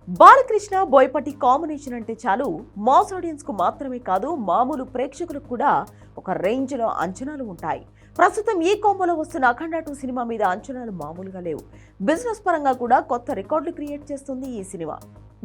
Balakrishna Boyapati combination అంటే చాలు mass audience కు మాత్రమే కాదు మామూలు ప్రేక్షకులకు కూడా ఒక రేంజ్ లో అంచనాలు ఉంటాయి. ప్రస్తుతం ఈ కాంబోలో వస్తున్న అఖండ 2 సినిమా మీద అంచనాలు మామూలుగా లేవు. బిజినెస్ పరంగా కూడా కొత్త రికార్డులు క్రియేట్ చేస్తుంది ఈ సినిమా.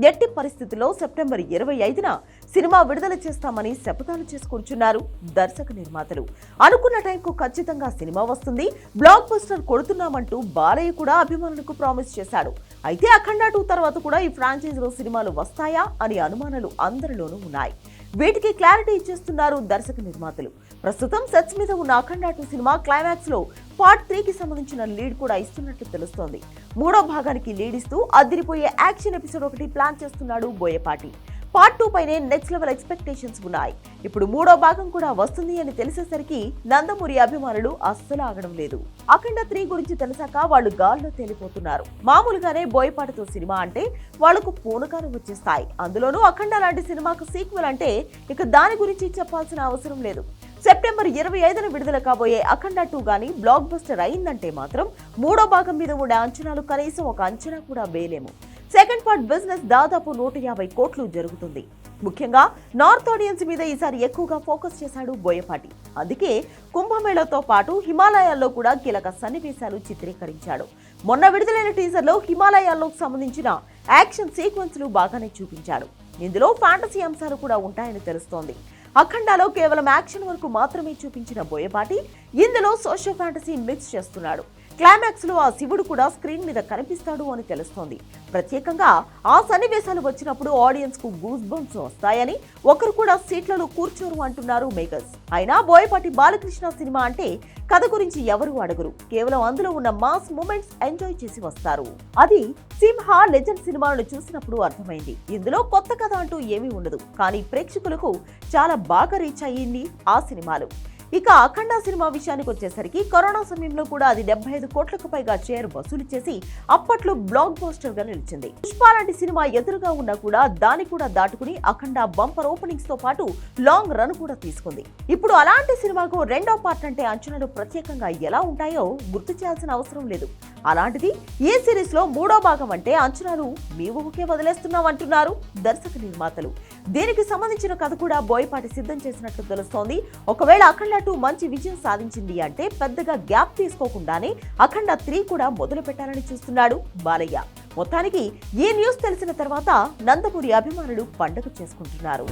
ఎట్టి పరిస్థితుల్లో సెప్టెంబర్ 25న సినిమా విడుదల చేస్తామని శపథాలు చేసుకుంటున్నారు దర్శక నిర్మాతలు. అనుకున్న టైంకు ఖచ్చితంగా సినిమా వస్తుంది, బ్లాక్ బస్టర్ కొడుతున్నామంటూ బాలయ్య కూడా అభిమానులకు ప్రామిస్ చేశాడు. అయితే అఖండ 2 తర్వాత కూడా ఈ ఫ్రాంచైజీలో సినిమాలు వస్తాయా అని అనుమానాలు అందరిలోనూ ఉన్నాయి. వీటికి క్లారిటీ ఇచ్చేస్తున్నారు దర్శక నిర్మాతలు. ప్రస్తుతం సెట్స్ మీద ఉన్న అఖండ 2 సినిమా క్లైమాక్స్ లో పార్ట్ 3కి సంబంధించిన లీడ్ కూడా ఇస్తున్నట్లు తెలుస్తోంది. మూడో భాగానికి లీడ్ ఇస్తూ అదిరిపోయే యాక్షన్ ఎపిసోడ్ ఒకటి ప్లాన్ చేస్తున్నాడు బోయపాటి. పార్ట్ 2 పైనే నెక్స్ట్ లెవెల్ ఎక్స్పెక్టేషన్స్ ఉన్నాయి. ఇప్పుడు మూడో భాగం కూడా వస్తుంది అని తెలిసేసరికి నందమూరి అభిమానులు అస్సలు ఆగడం లేదు. అఖండ 3 గురించి తెలిసాక వాళ్ళు గాల్లో తేలిపోతున్నారు. మామూలుగానే బోయపాటితో సినిమా అంటే వాళ్లకు పూనకాలు వచ్చేస్తాయి. అందులోనూ అఖండ లాంటి సినిమాకు సీక్వెల్ అంటే ఇక దాని గురించి చెప్పాల్సిన అవసరం లేదు. సెప్టెంబర్ 25న విడుదల కాబోయే అఖండ 2 గానీ బ్లాక్ బస్టర్ అయిందంటే మాత్రం మూడో భాగం మీద ఉండే అంచనాలు కనీసం ఒక అంచనా కూడా వేయలేము. సెకండ్ పార్ట్ బిజినెస్ దాదాపు 150 కోట్లు జరుగుతుంది. ముఖ్యంగా నార్త్ ఆడియన్స్ మీద ఈసారి ఎక్కువగా ఫోకస్ చేశాడు బోయపాటి. అందుకే కుంభమేళతో పాటు హిమాలయాల్లో కూడా కీలక సన్నివేశాలు చిత్రీకరించాడు. మొన్న విడుదలైన టీజర్ లో హిమాలయాల్లోకి సంబంధించిన యాక్షన్ సీక్వెన్స్లు బాగానే చూపించాడు. ఇందులో ఫ్యాంటసీ అంశాలు కూడా ఉంటాయని తెలుస్తోంది. అఖండాలో కేవలం యాక్షన్ వరకు మాత్రమే చూపించిన బోయపాటి ఇందులో సోషల్ ఫ్యాంటసీ మిక్స్ చేస్తున్నాడు. క్లైమాక్స్ లో ఆ శివుడు కూడా స్క్రీన్ మీద కనిపిస్తాడు అని తెలుస్తోంది. ప్రత్యేకంగా ఆ సన్నివేశాలు వచ్చినప్పుడు ఆడియన్స్ కు గూస్ బంప్స్ వస్తాయని, ఒకరు కూడా సీట్లలో కూర్చోరు అంటున్నారు మేకర్స్. అయినా బోయపాటి బాలకృష్ణ సినిమా అంటే కథ గురించి ఎవరు అడగరు. కేవలం అందులో ఉన్న మాస్ మూమెంట్స్ ఎంజాయ్ చేసి వస్తారు. అది సింహ లెజెండ్ సినిమాలను చూసినప్పుడు అర్థమైంది. ఇందులో కొత్త కథ అంటూ ఏమీ ఉండదు, కానీ ప్రేక్షకులకు చాలా బాగా రీచ్ అయ్యింది ఆ సినిమాలు. ఇక అఖండ సినిమా విషయానికి వచ్చేసరికి కరోనా సమయంలో కూడా అది 75 కోట్లకు పైగా షేర్ వసూలు చేసి అప్పట్లో బ్లాక్ బస్టర్ గా నిలిచింది. పుష్ప లాంటి సినిమా ఎదురుగా ఉన్నా కూడా దాన్ని కూడా దాటుకుని అఖండ బంపర్ ఓపెనింగ్స్ తో పాటు లాంగ్ రన్ కూడా తీసుకుంది. ఇప్పుడు అలాంటి సినిమాకు రెండో పార్ట్ అంటే అంచనాలు ప్రత్యేకంగా ఎలా ఉంటాయో గుర్తు చేయాల్సిన అవసరం లేదు. అలాంటిది ఈ సిరీస్ లో మూడో భాగం అంటే అంచనాలు మీ ఊహకే వదిలేస్తున్నాం అంటున్నారు దర్శక నిర్మాతలు. దీనికి సంబంధించిన కథ కూడా బోయపాటి సిద్ధం చేసినట్లు తెలుస్తోంది. ఒకవేళ అఖండ 2 మంచి విజయం సాధించింది అంటే పెద్దగా గ్యాప్ తీసుకోకుండానే అఖండ 3 కూడా మొదలు పెట్టాలని చూస్తున్నాడు బాలయ్య. మొత్తానికి ఈ న్యూస్ తెలిసిన తర్వాత నందమూరి అభిమానులు పండుగ చేసుకుంటున్నారు.